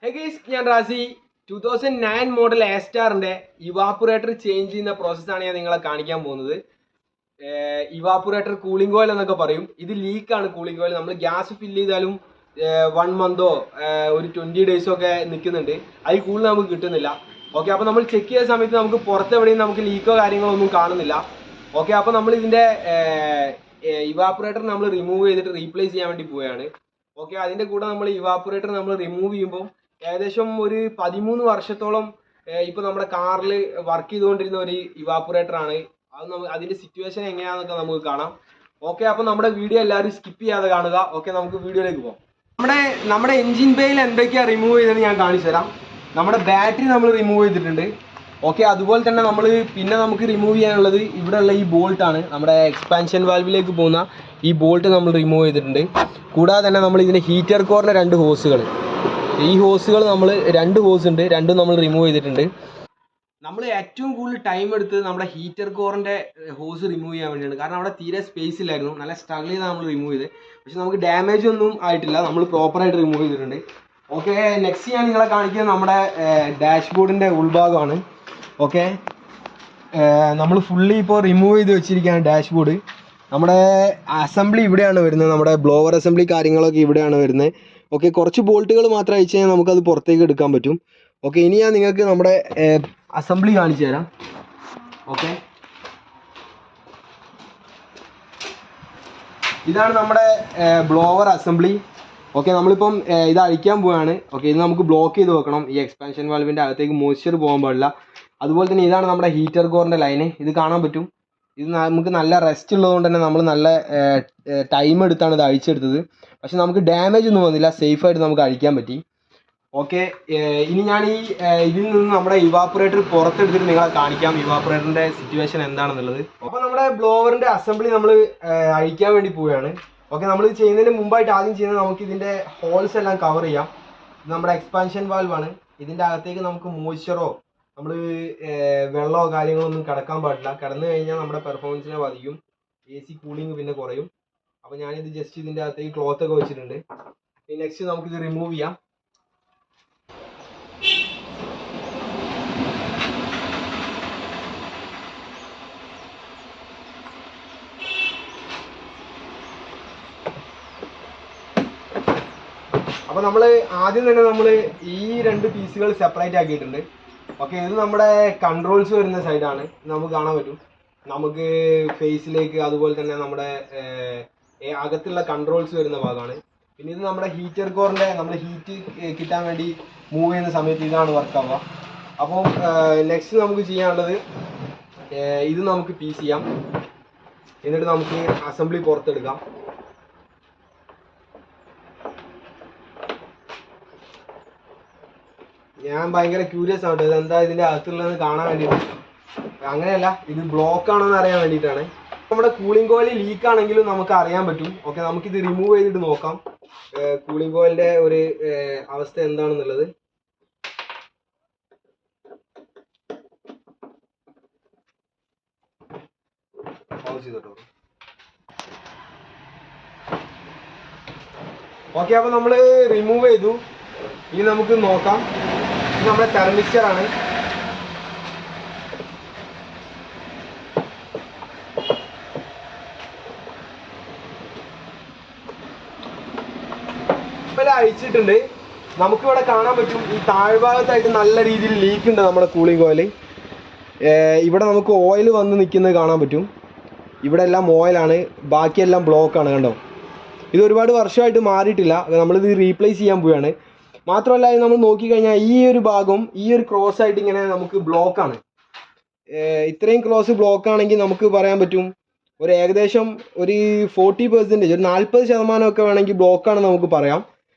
Hey guys, ഞാൻ Razi 2009 model A സ്റ്റാറിന്റെ evaporator change ചെയ്യുന്ന പ്രോസസ്സാണ് ഞാൻ നിങ്ങളെ കാണിക്കാൻ പോകുന്നത്. ഇവാപ്പറേറ്റർ കൂളിംഗ് ഓയിൽ എന്നൊക്കെ പറയും. ഇത് ലീക്കാണ് കൂളിംഗ് ഓയിൽ. നമ്മൾ ഗ്യാസ് ഫില്ല് ചെയ്താലും 1 മന്തോ ഒരു 20 ഡേയ്സോ ഒക്കെ നിൽക്കുന്നുണ്ട്. അതിൽ കൂടുതൽ നമുക്ക് കിട്ടുന്നില്ല. ഓക്കെ, അപ്പോൾ നമ്മൾ ചെക്ക് ചെയ്ത സമയത്ത് നമുക്ക് പുറത്തെവിടെയും നമുക്ക് ലീക്കോ കാര്യങ്ങളോ ഒന്നും കാണുന്നില്ല. ഓക്കെ, അപ്പോൾ നമ്മൾ ഇതിൻ്റെ ഇവാപ്പറേറ്റർ നമ്മൾ റിമൂവ് ചെയ്തിട്ട് റീപ്ലേസ് ചെയ്യാൻ വേണ്ടി പോവുകയാണ്. ഓക്കെ, അതിൻ്റെ കൂടെ നമ്മൾ ഇവാപ്പറേറ്റർ നമ്മൾ റിമൂവ് ചെയ്യുമ്പോൾ ഏകദേശം ഒരു 13 വർഷത്തോളം ഇപ്പോൾ നമ്മുടെ കാറിൽ വർക്ക് ചെയ്തുകൊണ്ടിരുന്ന ഒരു ഇവാപ്പറേറ്റർ ആണ്. അത് അതിൻ്റെ സിറ്റുവേഷൻ എങ്ങനെയാണെന്നൊക്കെ നമുക്ക് കാണാം. ഓക്കെ, അപ്പോൾ നമ്മുടെ വീഡിയോ എല്ലാവരും സ്കിപ്പ് ചെയ്യാതെ കാണുക. ഓക്കെ, നമുക്ക് വീഡിയോയിലേക്ക് പോകാം. നമ്മുടെ എൻജിൻ ബേയിൽ എന്തൊക്കെയാണ് റിമൂവ് ചെയ്തതെന്ന് ഞാൻ കാണിച്ചു തരാം. നമ്മുടെ ബാറ്ററി നമ്മൾ റിമൂവ് ചെയ്തിട്ടുണ്ട്. ഓക്കെ, അതുപോലെ തന്നെ നമുക്ക് റിമൂവ് ചെയ്യാനുള്ളത് ഇവിടെയുള്ള ഈ ബോൾട്ടാണ്. നമ്മുടെ എക്സ്പാൻഷൻ വാൽവിലേക്ക് പോകുന്ന ഈ ബോൾട്ട് നമ്മൾ റിമൂവ് ചെയ്തിട്ടുണ്ട്. കൂടാതെ തന്നെ നമ്മൾ ഇതിൻ്റെ ഹീറ്റർ കോറിൻ്റെ 2 ഹോസുകൾ, ഈ ഹോസുകൾ നമ്മൾ 2 ഹോസ് ഉണ്ട്, രണ്ടും നമ്മൾ റിമൂവ് ചെയ്തിട്ടുണ്ട്. നമ്മൾ ഏറ്റവും കൂടുതൽ ടൈം എടുത്തത് നമ്മുടെ ഹീറ്റർ കോറിൻ്റെ ഹോസ് റിമൂവ് ചെയ്യാൻ വേണ്ടിയാണ്. കാരണം അവിടെ തീരെ സ്പേസ് ഇല്ലായിരുന്നു, നല്ല സ്ട്രഗിൾ ചെയ്താണ് നമ്മൾ റിമൂവ് ചെയ്ത്. പക്ഷെ നമുക്ക് ഡാമേജ് ഒന്നും ആയിട്ടില്ല, നമ്മൾ പ്രോപ്പറായിട്ട് റിമൂവ് ചെയ്തിട്ടുണ്ട്. ഓക്കെ, നെക്സ്റ്റ് ഞാൻ നിങ്ങളെ കാണിക്കുന്നത് നമ്മുടെ ഡാഷ്ബോർഡിൻ്റെ ഉൾഭാഗമാണ്. ഓക്കെ, നമ്മൾ ഫുള്ളി ഇപ്പോൾ റിമൂവ് ചെയ്ത് വെച്ചിരിക്കുകയാണ് ഡാഷ്ബോർഡ്. നമ്മുടെ അസംബ്ലി ഇവിടെയാണ് വരുന്നത്, നമ്മുടെ ബ്ലോവർ അസംബ്ലി കാര്യങ്ങളൊക്കെ ഇവിടെയാണ് വരുന്നത്. ഓക്കെ, കുറച്ച് ബോൾട്ടുകൾ മാത്രം അയച്ചു കഴിഞ്ഞാൽ നമുക്കത് പുറത്തേക്ക് എടുക്കാൻ പറ്റും. ഓക്കെ, ഇനി ഞാൻ നിങ്ങൾക്ക് നമ്മുടെ അസംബ്ലി കാണിച്ചു തരാം. ഓക്കെ, ഇതാണ് നമ്മുടെ ബ്ലോവർ അസംബ്ലി. ഓക്കെ, നമ്മളിപ്പം ഇത് അഴിക്കാൻ പോവുകയാണ്. ഓക്കെ, ഇത് നമുക്ക് ബ്ലോക്ക് ചെയ്ത് വെക്കണം. ഈ എക്സ്പാൻഷൻ വാൽവിൻ്റെ അകത്തേക്ക് മോയ്സ്ചർ പോകാൻ പാടില്ല. അതുപോലെ തന്നെ ഇതാണ് നമ്മുടെ ഹീറ്റർ കോറിൻ്റെ ലൈന്, ഇത് കാണാൻ പറ്റും. ഇത് നമുക്ക് നല്ല റെസ്റ്റ് ഉള്ളതുകൊണ്ട് തന്നെ നമ്മൾ നല്ല ടൈം എടുത്താണ് ഇത് അഴിച്ചെടുത്തത്. പക്ഷെ നമുക്ക് ഡാമേജ് ഒന്നും വന്നില്ല, സേഫായിട്ട് നമുക്ക് അഴിക്കാൻ പറ്റി. ഓക്കെ, ഇനി ഞാൻ ഇതിൽ നിന്ന് നമ്മുടെ ഇവാപ്പറേറ്റർ പുറത്തെടുത്തിട്ട് നിങ്ങളെ കാണിക്കാം, ഇവാപ്പറേറ്ററിൻ്റെ സിറ്റുവേഷൻ എന്താണെന്നുള്ളത്. അപ്പോൾ നമ്മുടെ ബ്ലോവറിൻ്റെ അസംബ്ലി നമ്മൾ അഴിക്കാൻ വേണ്ടി പോവുകയാണ്. ഓക്കെ, നമ്മൾ ഇത് ചെയ്യുന്നതിന് മുമ്പായിട്ട് ആദ്യം ചെയ്യുന്നത് നമുക്ക് ഇതിൻ്റെ ഹോൾസ് എല്ലാം കവർ ചെയ്യാം. ഇത് നമ്മുടെ എക്സ്പാൻഷൻ വാൽവാണ്. ഇതിൻ്റെ അകത്തേക്ക് നമുക്ക് മോയ്സ്ചറോ നമ്മൾ വെള്ളമോ കാര്യങ്ങളൊന്നും കിടക്കാൻ പാടില്ല. കിടന്നു കഴിഞ്ഞാൽ നമ്മുടെ പെർഫോമൻസിനെ ബാധിക്കും, AC കൂളിംഗ് പിന്നെ കുറയും. അപ്പോൾ ഞാനിത് ജസ്റ്റ് ഇതിൻ്റെ അകത്തേക്ക് ക്ലോത്ത് ഒക്കെ വെച്ചിട്ടുണ്ട്. ഇനി നെക്സ്റ്റ് നമുക്കിത് റിമൂവ് ചെയ്യാം. അപ്പോൾ നമ്മൾ ആദ്യം തന്നെ നമ്മൾ ഈ 2 പീസുകൾ സെപ്പറേറ്റ് ആക്കിയിട്ടുണ്ട്. ഓക്കെ, ഇത് നമ്മുടെ കൺട്രോൾസ് വരുന്ന സൈഡാണ്, നമുക്ക് കാണാൻ പറ്റും. നമുക്ക് ഫേസിലേക്ക് അതുപോലെ തന്നെ നമ്മുടെ അകത്തുള്ള കൺട്രോൾസ് വരുന്ന ഭാഗമാണ്. പിന്നെ ഇത് നമ്മുടെ ഹീറ്റർ കോറിൻ്റെ നമ്മൾ ഹീറ്റ് കിട്ടാൻ വേണ്ടി മൂവ് ചെയ്യുന്ന സമയത്ത് ഇതാണ് വർക്കാവുക. അപ്പോൾ നെക്സ്റ്റ് നമുക്ക് ചെയ്യാനുള്ളത് ഇത് നമുക്ക് പീസ് ചെയ്യാം, എന്നിട്ട് നമുക്ക് അസംബ്ലി പുറത്തെടുക്കാം. ഞാൻ ഭയങ്കര ക്യൂരിയസ് ആവട്ടെ ഇതെന്താ ഇതിൻ്റെ അകത്തുള്ളതെന്ന് കാണാൻ വേണ്ടിയിട്ട്. അങ്ങനെയല്ല, ഇത് ബ്ലോക്ക് ആണോ എന്ന് അറിയാൻ വേണ്ടിയിട്ടാണ്. നമ്മുടെ കൂളിംഗ് കോയിൽ ലീക്ക് ആണെങ്കിലും നമുക്ക് അറിയാൻ പറ്റും. ഓക്കെ, നമുക്കിത് റിമൂവ് ചെയ്തിട്ട് നോക്കാം കൂളിംഗ് കോയിലിൻ്റെ ഒരു അവസ്ഥ എന്താണെന്നുള്ളത്. ഓക്കെ, അപ്പോൾ നമ്മൾ റിമൂവ് ചെയ്തു. ഇനി നമുക്ക് നോക്കാം. ഇത് നമ്മുടെ തെർമിസ്റ്ററാണ്. അഴിച്ചിട്ടുണ്ട്. നമുക്കിവിടെ കാണാൻ പറ്റും ഈ താഴ്ഭാഗത്തായിട്ട് നല്ല രീതിയിൽ ലീക്ക് ഉണ്ട് നമ്മുടെ കൂളിംഗ് ഓയിൽ. ഇവിടെ നമുക്ക് ഓയിൽ വന്ന് നിൽക്കുന്നത് കാണാൻ പറ്റും. ഇവിടെ എല്ലാം ഓയിലാണ്, ബാക്കിയെല്ലാം ബ്ലോക്കാണ്. കണ്ടോ, ഇത് ഒരുപാട് വർഷമായിട്ട് മാറിയിട്ടില്ല. നമ്മളിത് റീപ്ലേസ് ചെയ്യാൻ പോവുകയാണ്. മാത്രമല്ല, നമ്മൾ നോക്കിക്കഴിഞ്ഞാൽ ഈ ഒരു ഭാഗം ഈ ഒരു ക്രോസ് ആയിട്ട് ഇങ്ങനെ നമുക്ക് ബ്ലോക്കാണ്. ഇത്രയും ക്രോസ് ബ്ലോക്ക് ആണെങ്കിൽ നമുക്ക് പറയാൻ പറ്റും ഒരു ഏകദേശം ഒരു 40%, ഒരു 40% വേണമെങ്കിൽ ബ്ലോക്കാണെന്ന് നമുക്ക് പറയാം.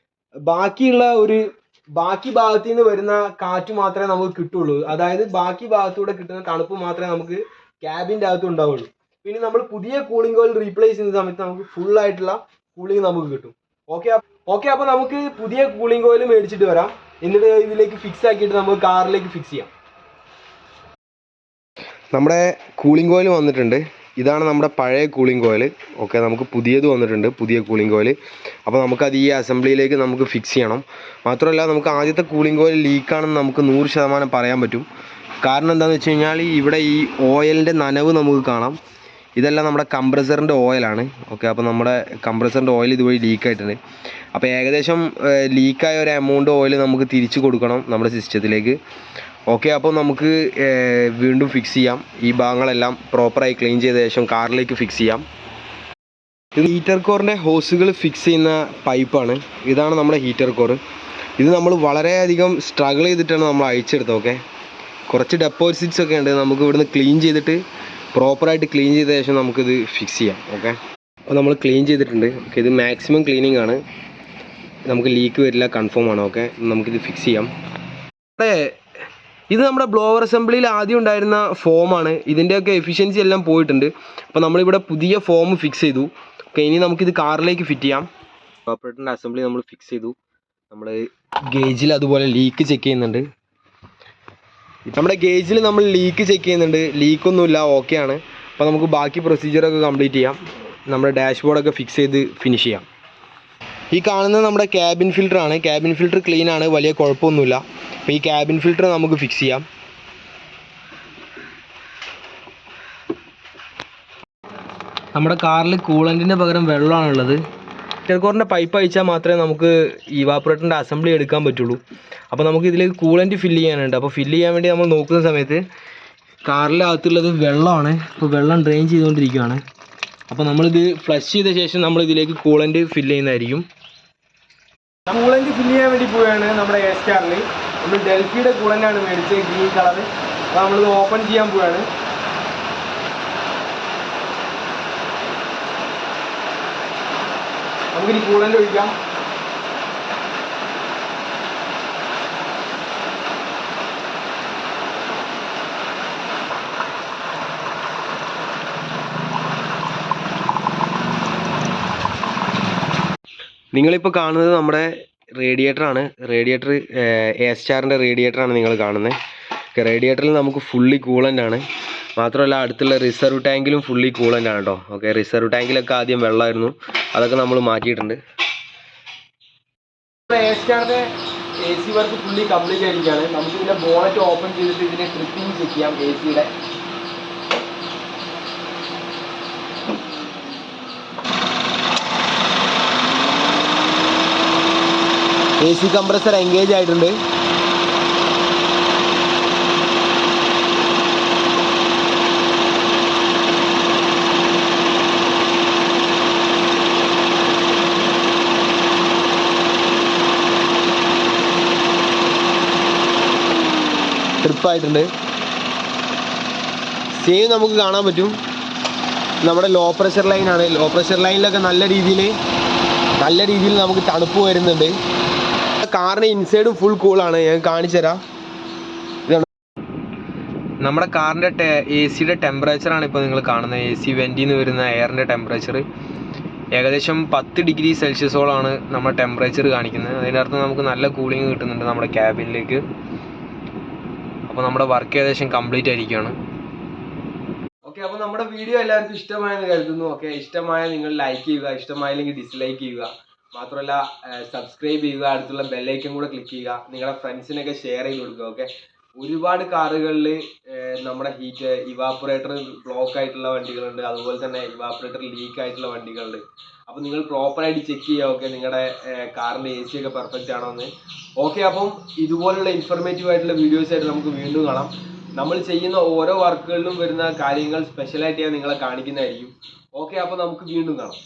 ബാക്കി ഭാഗത്തു നിന്ന് വരുന്ന കാറ്റ് മാത്രമേ നമുക്ക് കിട്ടുള്ളൂ. അതായത് ബാക്കി ഭാഗത്തൂടെ കിട്ടുന്ന തണുപ്പ് മാത്രമേ നമുക്ക് ക്യാബിൻ്റെ അകത്ത് ഉണ്ടാവുള്ളൂ. പിന്നെ നമ്മൾ പുതിയ കൂളിംഗ് കോയിൽ റീപ്ലേസ് ചെയ്യുന്ന സമയത്ത് നമുക്ക് ഫുൾ ആയിട്ടുള്ള കൂളിംഗ് നമുക്ക് കിട്ടും. ഓക്കെ, അപ്പോൾ നമുക്ക് പുതിയ കൂളിംഗ് കോയിൽ മേടിച്ചിട്ട് വരാം, എന്നിട്ട് ഇതിലേക്ക് ഫിക്സ് ആക്കിയിട്ട് നമുക്ക് കാറിലേക്ക് ഫിക്സ് ചെയ്യാം. നമ്മുടെ കൂളിംഗ് കോയിൽ വന്നിട്ടുണ്ട്. ഇതാണ് നമ്മുടെ പഴയ കൂളിംഗ് കോയിൽ. ഓക്കെ, നമുക്ക് പുതിയത് വന്നിട്ടുണ്ട്, പുതിയ കൂളിംഗ് കോയിൽ. അപ്പോൾ നമുക്കത് ഈ അസംബ്ലിയിലേക്ക് നമുക്ക് ഫിക്സ് ചെയ്യണം. മാത്രമല്ല നമുക്ക് ആദ്യത്തെ കൂളിംഗ് കോയിൽ ലീക്കാണെന്ന് നമുക്ക് 100% പറയാൻ പറ്റും. കാരണം എന്താണെന്ന് വെച്ച് കഴിഞ്ഞാൽ ഇവിടെ ഈ ഓയിലിൻ്റെ നനവ് നമുക്ക് കാണാം. ഇതെല്ലാം നമ്മുടെ കംപ്രസറിൻ്റെ ഓയിലാണ്. ഓക്കെ, അപ്പോൾ നമ്മുടെ കംപ്രസറിൻ്റെ ഓയിൽ ഇതുവഴി ലീക്കായിട്ടുണ്ട്. അപ്പോൾ ഏകദേശം ലീക്കായ ഒരു എമൗണ്ട് ഓയിൽ നമുക്ക് തിരിച്ചു കൊടുക്കണം നമ്മുടെ സിസ്റ്റത്തിലേക്ക്. ഓക്കെ, അപ്പോൾ നമുക്ക് വീണ്ടും ഫിക്സ് ചെയ്യാം. ഈ ഭാഗങ്ങളെല്ലാം പ്രോപ്പറായി ക്ലീൻ ചെയ്ത ശേഷം കാറിലേക്ക് ഫിക്സ് ചെയ്യാം. ഇത് ഹീറ്റർ കോറിൻ്റെ ഹോസുകൾ ഫിക്സ് ചെയ്യുന്ന പൈപ്പാണ്. ഇതാണ് നമ്മുടെ ഹീറ്റർ കോർ. ഇത് നമ്മൾ വളരെയധികം സ്ട്രഗിൾ ചെയ്തിട്ടാണ് നമ്മൾ അയച്ചെടുത്തത്. ഓക്കെ, കുറച്ച് ഡെപ്പോസിറ്റ്സ് ഒക്കെ ഉണ്ട്. നമുക്ക് ഇവിടുന്ന് ക്ലീൻ ചെയ്തിട്ട് പ്രോപ്പറായിട്ട് ക്ലീൻ ചെയ്ത ശേഷം നമുക്കിത് ഫിക്സ് ചെയ്യാം. ഓക്കെ, അപ്പോൾ നമ്മൾ ക്ലീൻ ചെയ്തിട്ടുണ്ട്. ഓക്കെ, ഇത് മാക്സിമം ക്ലീനിങ് ആണ്, നമുക്ക് ലീക്ക് വരില്ല, കൺഫേം ആണ്. ഓക്കെ, നമുക്കിത് ഫിക്സ് ചെയ്യാം. ഇത് നമ്മുടെ ബ്ലോവർ അസംബ്ലിയിൽ ആദ്യം ഉണ്ടായിരുന്ന ഫോമാണ്. ഇതിൻ്റെയൊക്കെ എഫിഷ്യൻസി എല്ലാം പോയിട്ടുണ്ട്. അപ്പോൾ നമ്മളിവിടെ പുതിയ ഫോം ഫിക്സ് ചെയ്തു. ഓക്കെ, ഇനി നമുക്കിത് കാറിലേക്ക് ഫിറ്റ് ചെയ്യാം. ഓപ്പറേറ്ററിൻ്റെ അസംബ്ലി നമ്മൾ ഫിക്സ് ചെയ്തു. നമ്മൾ ഗേജിൽ അതുപോലെ ലീക്ക് ചെക്ക് ചെയ്യുന്നുണ്ട്. നമ്മുടെ ഗേജിൽ നമ്മൾ ലീക്ക് ചെക്ക് ചെയ്യുന്നുണ്ട്. ലീക്കൊന്നുമില്ല, ഓക്കെ ആണ്. അപ്പോൾ നമുക്ക് ബാക്കി പ്രൊസീജിയറൊക്കെ കംപ്ലീറ്റ് ചെയ്യാം. നമ്മുടെ ഡാഷ്ബോർഡൊക്കെ ഫിക്സ് ചെയ്ത് ഫിനിഷ് ചെയ്യാം. ഈ കാണുന്നത് നമ്മുടെ ക്യാബിൻ ഫിൽറ്ററാണ്. ക്യാബിൻ ഫിൽറ്റർ ക്ലീൻ ആണ്, വലിയ കുഴപ്പമൊന്നുമില്ല. അപ്പോൾ ഈ ക്യാബിൻ ഫിൽറ്റർ നമുക്ക് ഫിക്സ് ചെയ്യാം. നമ്മുടെ കാറിൽ കൂളൻറ്റിൻ്റെ പകരം വെള്ളമാണുള്ളത്. ഹീറ്റർ കോറിൻ്റെ പൈപ്പ് അയച്ചാൽ മാത്രമേ നമുക്ക് ഇവാപ്പറേറ്ററിൻ്റെ അസംബ്ലി എടുക്കാൻ പറ്റുള്ളൂ. അപ്പോൾ നമുക്ക് ഇതിലേക്ക് കൂളൻറ്റ് ഫില്ല് ചെയ്യാനുണ്ട്. അപ്പോൾ ഫില്ല് ചെയ്യാൻ വേണ്ടി നമ്മൾ നോക്കുന്ന സമയത്ത് കാറിൻ്റെ അകത്തുള്ളത് വെള്ളമാണ്. ഇപ്പോൾ വെള്ളം ഡ്രെയിൻ ചെയ്തുകൊണ്ടിരിക്കുകയാണ്. അപ്പോൾ നമ്മളിത് ഫ്ലഷ് ചെയ്ത ശേഷം നമ്മൾ ഇതിലേക്ക് കൂളൻറ്റ് ഫില്ല് ചെയ്യുന്നതായിരിക്കും. കൂളൻറ്റ് ഫില്ല് ചെയ്യാൻ വേണ്ടി പോവുകയാണ് നമ്മുടെ എയർ സ്റ്റാറിൽ. നമ്മൾ ഡെൽഫിയുടെ കൂളൻ്റാണ് മേടിച്ചത്, ഗ്രീൻ കളർ. അപ്പോൾ നമ്മളിത് ഓപ്പൺ ചെയ്യാൻ പോവുകയാണ്. നമുക്കിനി കൂളൻ്റ് ഒഴിക്കാം. നിങ്ങളിപ്പോൾ കാണുന്നത് നമ്മുടെ റേഡിയേറ്ററാണ്. റേഡിയേറ്റർ എയർ സ്റ്റാറിൻ്റെ റേഡിയേറ്ററാണ് നിങ്ങൾ കാണുന്നത്. റേഡിയേറ്ററിൽ നമുക്ക് ഫുള്ളി കൂളൻ്റാണ്. മാത്രമല്ല അടുത്തുള്ള റിസർവ് ടാങ്കിലും ഫുള്ളി കൂളൻ്റാണ് കേട്ടോ. ഓക്കെ, റിസർവ് ടാങ്കിലൊക്കെ ആദ്യം വെള്ളമായിരുന്നു, അതൊക്കെ നമ്മൾ മാറ്റിയിട്ടുണ്ട്. എയർ സ്റ്റാറിൻ്റെ AC വർക്ക് ഫുള്ളി കംപ്ലീറ്റ് ആയിരിക്കുകയാണ്. നമുക്ക് ഇതിൻ്റെ ബോണറ്റ് ഓപ്പൺ ചെയ്തിട്ട് ഇതിൻ്റെ ട്രിപ്പിംഗ് ചെക്ക് ചെയ്യാം. AC-യുടെ AC കംപ്രസർ എൻഗേജ് ആയിട്ടുണ്ട്. ട്രിപ്പായിട്ടുണ്ട്. സെയിം നമുക്ക് കാണാൻ പറ്റും. നമ്മുടെ ലോ പ്രഷർ ലൈനാണ്. ലോ പ്രഷർ ലൈനിലൊക്കെ നല്ല രീതിയിൽ നമുക്ക് തണുപ്പ് വരുന്നുണ്ട്. കാറിന് ഇൻസൈഡ് ഫുൾ കൂളാണ്. ഞാൻ കാണിച്ചു തരാം. ഇതാണ് നമ്മുടെ കാറിൻ്റെ AC-യുടെ ടെമ്പറേച്ചറാണ് ഇപ്പോൾ നിങ്ങൾ കാണുന്നത്. AC വെൻറ്റിൽ നിന്ന് വരുന്ന എയറിൻ്റെ ടെമ്പറേച്ചർ ഏകദേശം 10 ഡിഗ്രി സെൽഷ്യസോളാണ് നമ്മുടെ ടെമ്പറേച്ചർ കാണിക്കുന്നത്. അതിനർത്ഥം നമുക്ക് നല്ല കൂളിംഗ് കിട്ടുന്നുണ്ട് നമ്മുടെ ക്യാബിനിലേക്ക്. അപ്പോൾ നമ്മുടെ വർക്ക് ഏകദേശം കംപ്ലീറ്റ് ആയിരിക്കുകയാണ്. ഓക്കെ, അപ്പോൾ നമ്മുടെ വീഡിയോ എല്ലാവർക്കും ഇഷ്ടമായെന്ന് കരുതുന്നു. ഓക്കെ, ഇഷ്ടമായ നിങ്ങൾ ലൈക്ക് ചെയ്യുക, ഇഷ്ടമായില്ലെങ്കിൽ ഡിസ്ലൈക്ക് ചെയ്യുക. മാത്രമല്ല സബ്സ്ക്രൈബ് ചെയ്യുക, അടുത്തുള്ള ബെല്ലൈക്കൻ കൂടെ ക്ലിക്ക് ചെയ്യുക, നിങ്ങളുടെ ഫ്രണ്ട്സിനൊക്കെ ഷെയർ ചെയ്ത് കൊടുക്കുക. ഓക്കെ, ഒരുപാട് കാറുകളിൽ നമ്മുടെ ഇവാപ്പറേറ്റർ ബ്ലോക്ക് ആയിട്ടുള്ള വണ്ടികളുണ്ട്, അതുപോലെ തന്നെ ഇവാപ്പറേറ്റർ ലീക്ക് ആയിട്ടുള്ള വണ്ടികളുണ്ട്. അപ്പോൾ നിങ്ങൾ പ്രോപ്പറായിട്ട് ചെക്ക് ചെയ്യുക. ഓക്കെ, നിങ്ങളുടെ കാറിൻ്റെ AC ഒക്കെ പെർഫെക്റ്റ് ആണോ എന്ന്. ഓക്കെ, അപ്പം ഇതുപോലുള്ള ഇൻഫർമേറ്റീവ് ആയിട്ടുള്ള വീഡിയോസായിട്ട് നമുക്ക് വീണ്ടും കാണാം. നമ്മൾ ചെയ്യുന്ന ഓരോ വർക്കുകളിലും വരുന്ന കാര്യങ്ങൾ സ്പെഷ്യലായിട്ട് ഞാൻ നിങ്ങളെ കാണിക്കുന്നതായിരിക്കും. ഓക്കെ, അപ്പോൾ നമുക്ക് വീണ്ടും കാണാം.